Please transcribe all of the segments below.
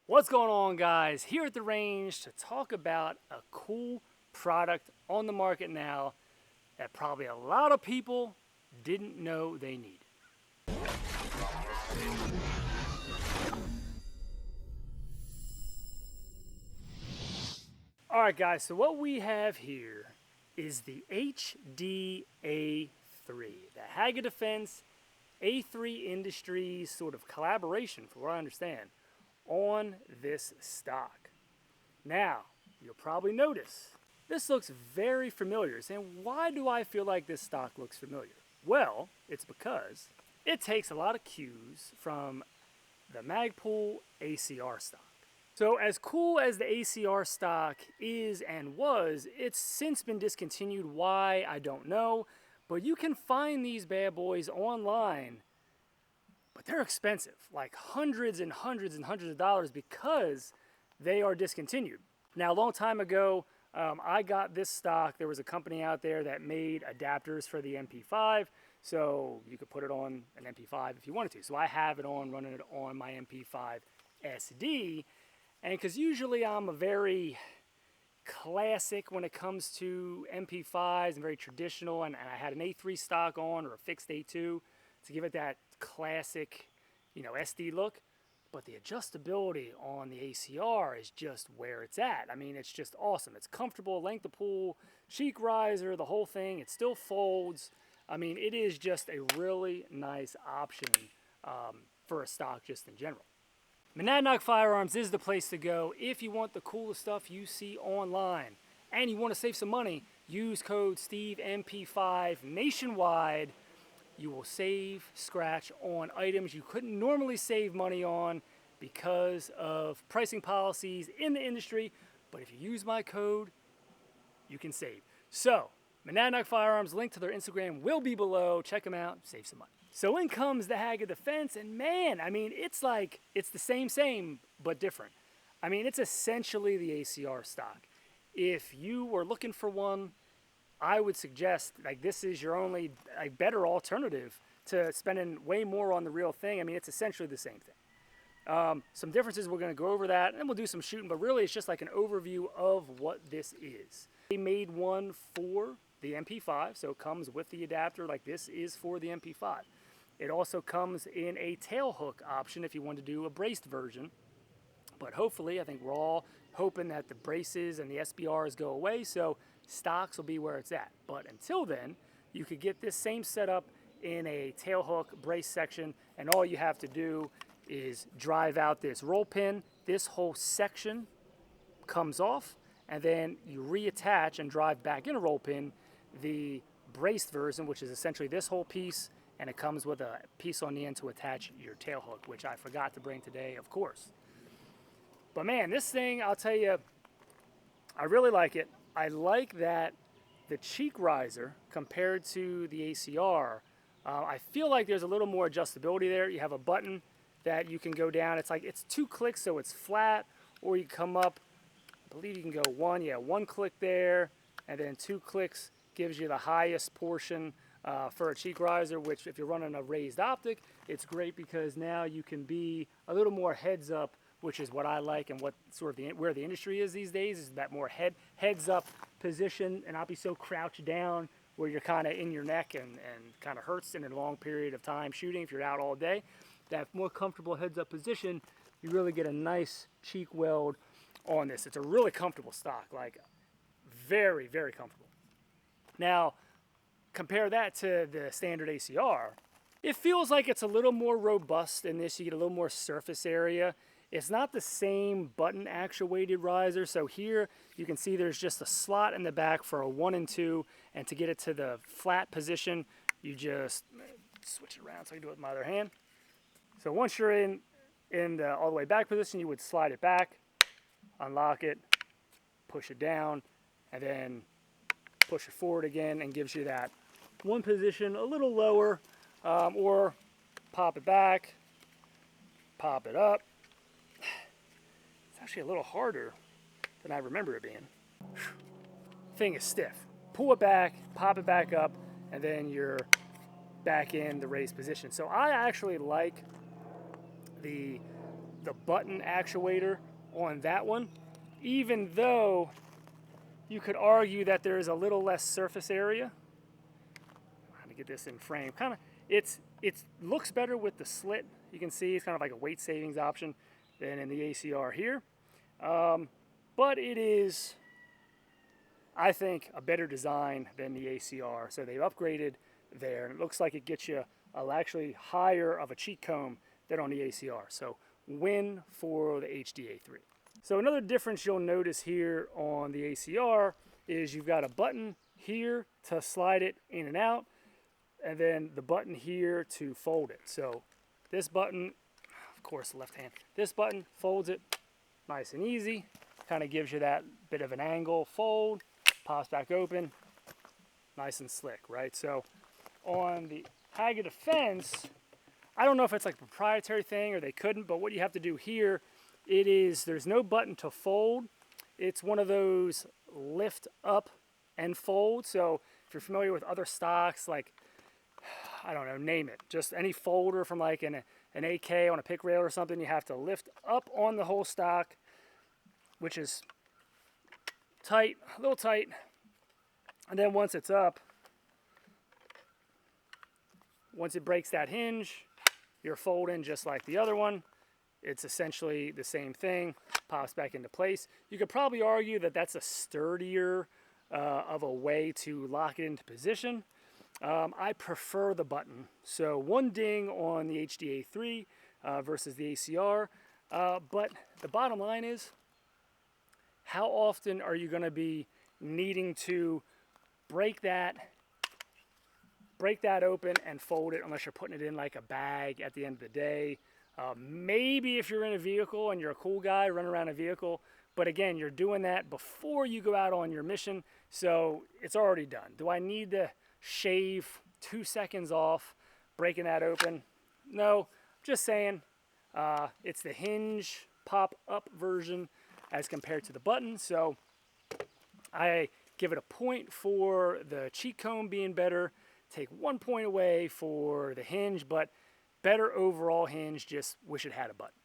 What's going on, guys? Here at the range to talk about a cool product on the market now that probably a lot of people didn't know they needed. All right, guys, so what we have here is the HDA3, the Haga Defense A3 Industries sort of collaboration, for what I understand, on this stock. Now, you'll probably notice this looks very familiar. And why do I feel like this stock looks familiar? Well, it's because it takes a lot of cues from the Magpul ACR stock. So as cool as the ACR stock is and was, it's since been discontinued. Why, I don't know. But you can find these bad boys online, but they're expensive, like hundreds and hundreds and hundreds of dollars because they are discontinued. Now, a long time ago, I got this stock. There was a company out there that made adapters for the MP5, so you could put it on an MP5 if you wanted to. So I have it on, running it on my MP5 SD, and because usually I'm a very classic when it comes to MP5s and very traditional, and I had an A3 stock on or a fixed A2 to give it that classic, SD look. But the adjustability on the ACR is just where it's at. I mean, it's just awesome. It's comfortable, length of pull, cheek riser, the whole thing. It still folds. I mean, it is just a really nice option for a stock just in general. Monadnock Firearms is the place to go if you want the coolest stuff you see online and you want to save some money. Use code SteveMP5 nationwide. You will save scratch on items you couldn't normally save money on because of pricing policies in the industry. But if you use my code, you can save. So, Monadnock Firearms, link to their Instagram will be below. Check them out, save some money. So in comes the Haga Defense, and man, I mean, it's the same, but different. I mean, it's essentially the ACR stock. If you were looking for one, I would suggest this is your only better alternative to spending way more on the real thing. I mean, it's essentially the same thing. Some differences, we're going to go over that, and we'll do some shooting, but really it's just like an overview of what this is. They made one for the MP5, so it comes with the adapter. Like, this is for the MP5. It also comes in a tail hook option if you want to do a braced version. But hopefully, I think we're all hoping that the braces and the SBRs go away, so stocks will be where it's at. But until then, you could get this same setup in a tail hook brace section, and all you have to do is drive out this roll pin. This whole section comes off, and then you reattach and drive back in a roll pin the braced version, which is essentially this whole piece, and it comes with a piece on the end to attach your tail hook, which I forgot to bring today, of course. But man, this thing, I'll tell you, I really like it. I like that the cheek riser compared to the ACR, I feel like there's a little more adjustability there. You have a button that you can go down. It's 2 clicks, so it's flat, or you come up, I believe you can go one click there, and then 2 clicks gives you the highest portion for a cheek riser, which if you're running a raised optic, it's great because now you can be a little more heads up, which is what I like and what sort of where the industry is these days, is that more heads up position and not be so crouched down where you're kind of in your neck and kind of hurts in a long period of time shooting if you're out all day. That more comfortable heads up position, you really get a nice cheek weld on this. It's a really comfortable stock, like very, very comfortable. Now, compare that to the standard ACR. It feels like it's a little more robust in this. You get a little more surface area. It's not the same button actuated riser. So here you can see there's just a slot in the back for a 1 and 2. And to get it to the flat position, you just switch it around so I can do it with my other hand. So once you're in the all the way back position, you would slide it back, unlock it, push it down, and then push it forward again, and gives you that one position a little lower, or pop it back, pop it up. It's actually a little harder than I remember it being. Thing is stiff. Pull it back, pop it back up, and then you're back in the raised position. So I actually like the the button actuator on that one, even though you could argue that there is a little less surface area. How to get this in frame? Kind of, it looks better with the slit. You can see it's kind of like a weight savings option than in the ACR here. But it is, I think, a better design than the ACR. So they've upgraded there, and it looks like it gets you actually higher of a cheek comb than on the ACR. So win for the HDA3. So another difference you'll notice here on the ACR is you've got a button here to slide it in and out, and then the button here to fold it. So this button, of course left hand, this button folds it nice and easy, kind of gives you that bit of an angle fold, pops back open, nice and slick, right? So on the Haga Defense, I don't know if it's like a proprietary thing or they couldn't, but what you have to do here, there's no button to fold. It's one of those lift up and fold. So if you're familiar with other stocks, like, I don't know, name it, just any folder from like an AK on a pick rail or something, you have to lift up on the whole stock, which is tight, a little tight. And then once it's up, once it breaks that hinge, you're folding just like the other one. It's essentially the same thing, pops back into place. You could probably argue that that's a sturdier of a way to lock it into position. I prefer the button. So one ding on the HDA3 versus the ACR. But the bottom line is, how often are you going to be needing to break that open and fold it, unless you're putting it in like a bag at the end of the day? Maybe if you're in a vehicle and you're a cool guy, run around a vehicle. But again, you're doing that before you go out on your mission, so it's already done. Do I need to shave 2 seconds off breaking that open? No, just saying it's the hinge pop-up version as compared to the button. So I give it a point for the cheek comb being better, take 1 point away for the hinge, but better overall hinge, just wish it had a button.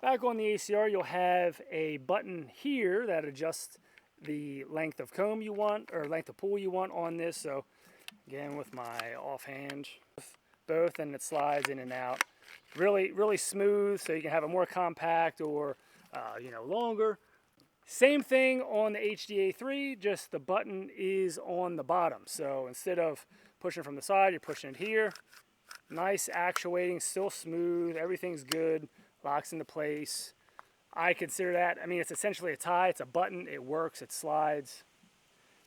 Back on the ACR, you'll have a button here that adjusts the length of comb you want, or length of pull you want on this. So again, with my offhand, both, and it slides in and out. Really, really smooth, so you can have it more compact or longer. Same thing on the HDA3, just the button is on the bottom. So instead of pushing from the side, you're pushing it here. Nice actuating, still smooth, everything's good, locks into place. I consider that, I mean, it's essentially a tie, it's a button, it works, it slides,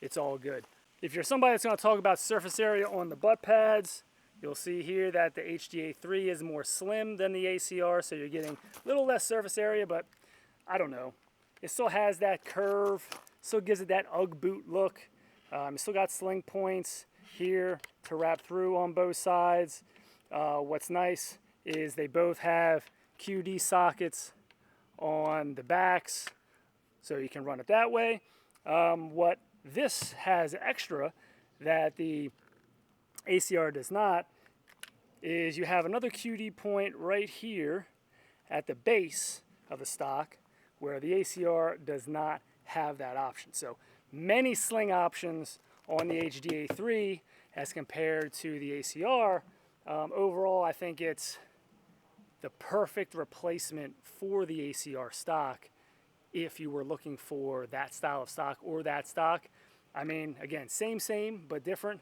it's all good. If you're somebody that's going to talk about surface area on the butt pads, you'll see here that the HDA3 is more slim than the ACR, so you're getting a little less surface area, but I don't know. It still has that curve, still gives it that UGG boot look. It still got sling points here to wrap through on both sides. What's nice is they both have QD sockets on the backs, so you can run it that way. What this has extra that the ACR does not is you have another QD point right here at the base of the stock, where the ACR does not have that option. So many sling options on the HDA3 as compared to the ACR. Overall, I think it's the perfect replacement for the ACR stock if you were looking for that style of stock or that stock. I mean, again, same, but different.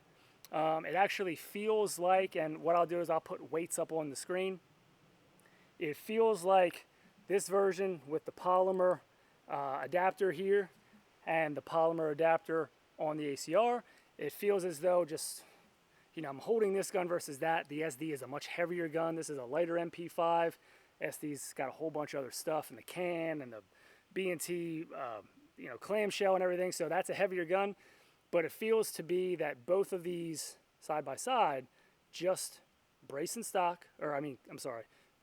It actually feels like, and what I'll do is I'll put weights up on the screen. It feels like this version with the polymer adapter here and the polymer adapter on the ACR, it feels as though just, I'm holding this gun versus that. The SD is a much heavier gun. This is a lighter MP5. SD's got a whole bunch of other stuff in the can and the B&T, clamshell and everything. So that's a heavier gun. But it feels to be that both of these side by side, just brace and stock,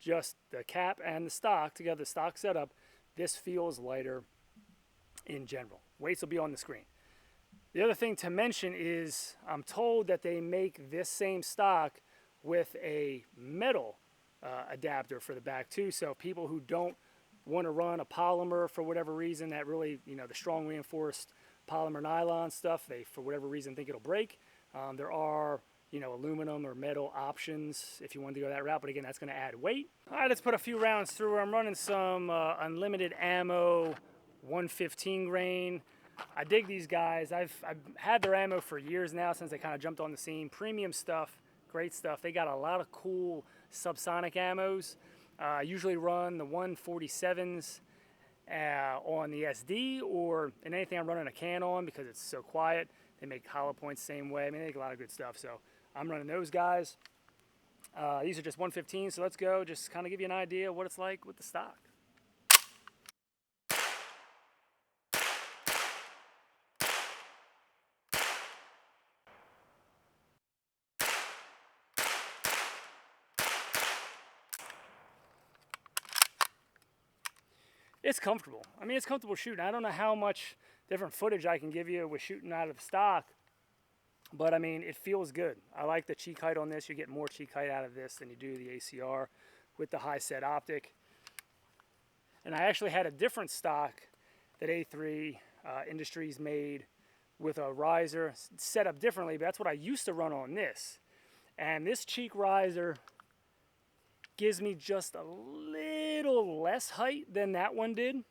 just the cap and the stock together, the stock setup, this feels lighter in general. Weights will be on the screen. The other thing to mention is I'm told that they make this same stock with a metal adapter for the back too. So people who don't want to run a polymer for whatever reason, that really, you know, the strong reinforced polymer nylon stuff, they for whatever reason think it'll break. There are, you know, aluminum or metal options if you wanted to go that route, but again, that's going to add weight. All right, let's put a few rounds through. I'm running some unlimited ammo 115 grain. I dig these guys. I've had their ammo for years now, since they kind of jumped on the scene. Premium stuff, great stuff. They got a lot of cool subsonic ammos. I usually run the 147s on the SD, or in anything I'm running a can on because it's so quiet. They make hollow points same way. I mean, they make a lot of good stuff. So I'm running those guys. These are just 115, so let's go. Just kind of give you an idea of what it's like with the stock. It's comfortable. I mean, it's comfortable shooting. I don't know how much different footage I can give you with shooting out of the stock, but I mean, it feels good. I like the cheek height on this. You get more cheek height out of this than you do the ACR with the high set optic. And I actually had a different stock that A3 Industries made with a riser set up differently, but that's what I used to run on this. And this cheek riser gives me just a little less height than that one did,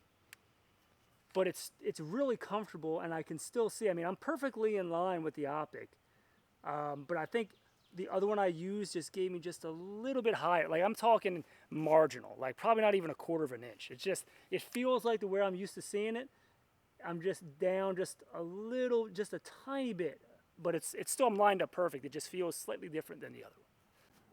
but it's really comfortable, and I can still see. I mean, I'm perfectly in line with the optic, but I think the other one I used just gave me just a little bit higher. Like, I'm talking marginal, like probably not even a quarter of an inch. It's just, it feels like the way I'm used to seeing it. I'm just down just a little, just a tiny bit, but it's still, I'm lined up perfect. It just feels slightly different than the other one.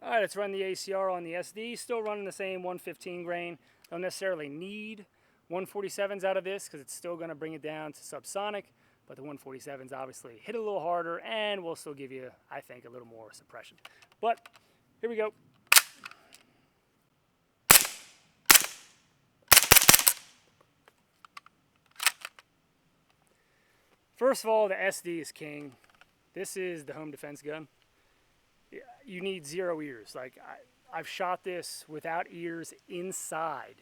All right, let's run the ACR on the SD. Still running the same 115 grain. Don't necessarily need 147s out of this because it's still going to bring it down to subsonic, but the 147s obviously hit a little harder and will still give you, I think, a little more suppression. But here we go. First of all, the SD is king. This is the home defense gun. You need 0 ears. Like, I've shot this without ears inside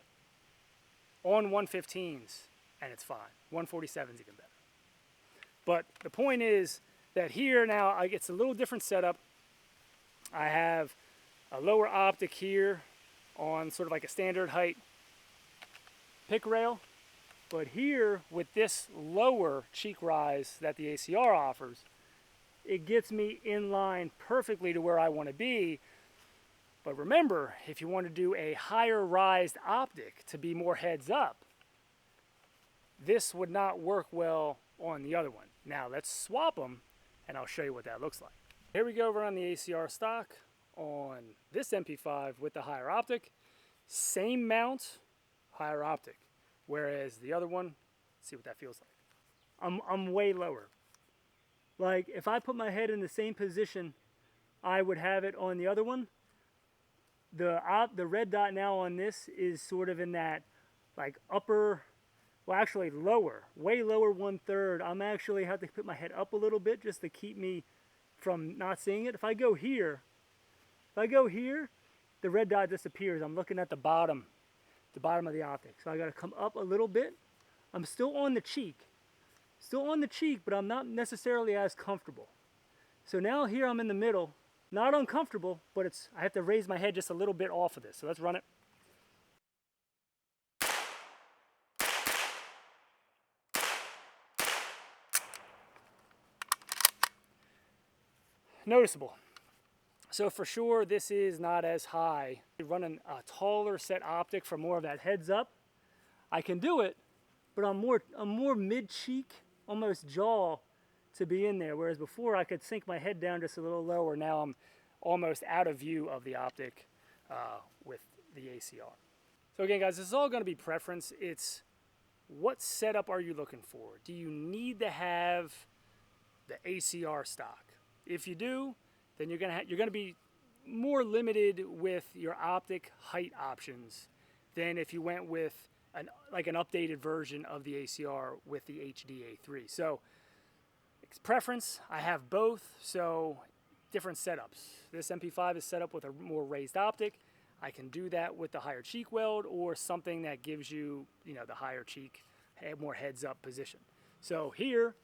on 115s, and it's fine. 147's even better. But the point is that here now, it's a little different setup. I have a lower optic here on sort of like a standard height pick rail. But here, with this lower cheek rise that the ACR offers, it gets me in line perfectly to where I want to be. But remember, if you want to do a higher rised optic to be more heads up, this would not work well on the other one. Now let's swap them and I'll show you what that looks like. Here we go, we're on the ACR stock on this MP5 with the higher optic. Same mount, higher optic. Whereas the other one, let's see what that feels like. I'm way lower. Like, if I put my head in the same position I would have it on the other one, the red dot now on this is sort of in that like upper, well actually lower, way lower 1/3. I'm actually have to put my head up a little bit just to keep me from not seeing it. If I go here, the red dot disappears. I'm looking at the bottom of the optic. So I got to come up a little bit. I'm still on the cheek. But I'm not necessarily as comfortable. So now here I'm in the middle, not uncomfortable, but I have to raise my head just a little bit off of this. So let's run it. Noticeable. So for sure, this is not as high. Running a taller set optic for more of that heads up, I can do it, but I'm more mid-cheek, almost jaw to be in there. Whereas before I could sink my head down just a little lower. Now I'm almost out of view of the optic with the ACR. So again, guys, this is all going to be preference. It's what setup are you looking for? Do you need to have the ACR stock? If you do, then you're gonna be more limited with your optic height options than if you went with an updated version of the ACR with the HDA3. So it's preference. I have both, so different setups. This MP5 is set up with a more raised optic. I can do that with the higher cheek weld or something that gives you, the higher cheek, more heads up position. So here,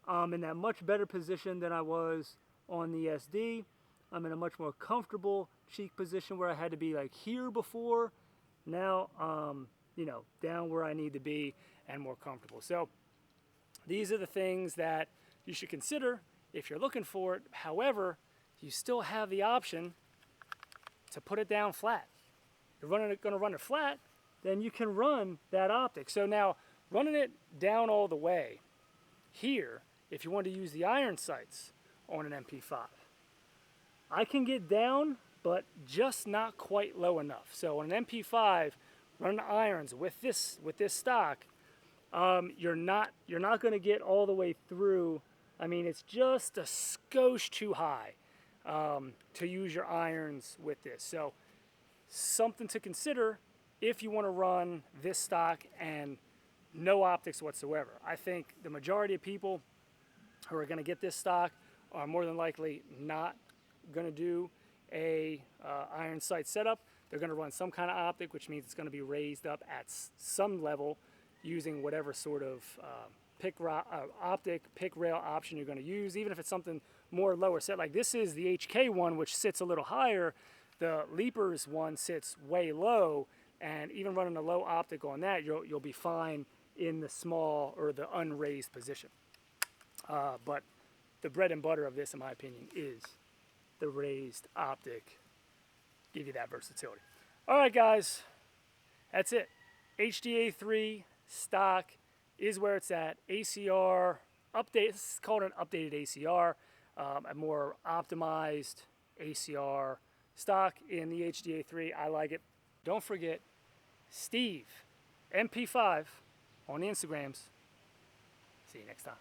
I'm in that much better position than I was on the SD. I'm in a much more comfortable cheek position where I had to be like here before. Now, down where I need to be and more comfortable. So these are the things that you should consider if you're looking for it. However, you still have the option to put it down flat. You're going to run it flat, then you can run that optic. So now, running it down all the way, here, if you want to use the iron sights on an MP5, I can get down, but just not quite low enough. So on an MP5, running irons with this stock, you're not going to get all the way through. I mean, it's just a skosh too high to use your irons with this. So something to consider if you want to run this stock and no optics whatsoever. I think the majority of people who are going to get this stock are more than likely not going to do a iron sight setup. They're going to run some kind of optic, which means it's going to be raised up at some level using whatever sort of optic pick rail option you're going to use, even if it's something more lower set. Like this is the HK one, which sits a little higher. The Leapers one sits way low, and even running a low optic on that, you'll be fine in the small or the unraised position. But the bread and butter of this, in my opinion, is the raised optic. Give you that versatility. All right, guys, that's it. HDA3 stock is where it's at. ACR update. It's called an updated ACR, a more optimized ACR stock in the HDA3. I like it. Don't forget, Steve MP5 on the Instagrams. See you next time.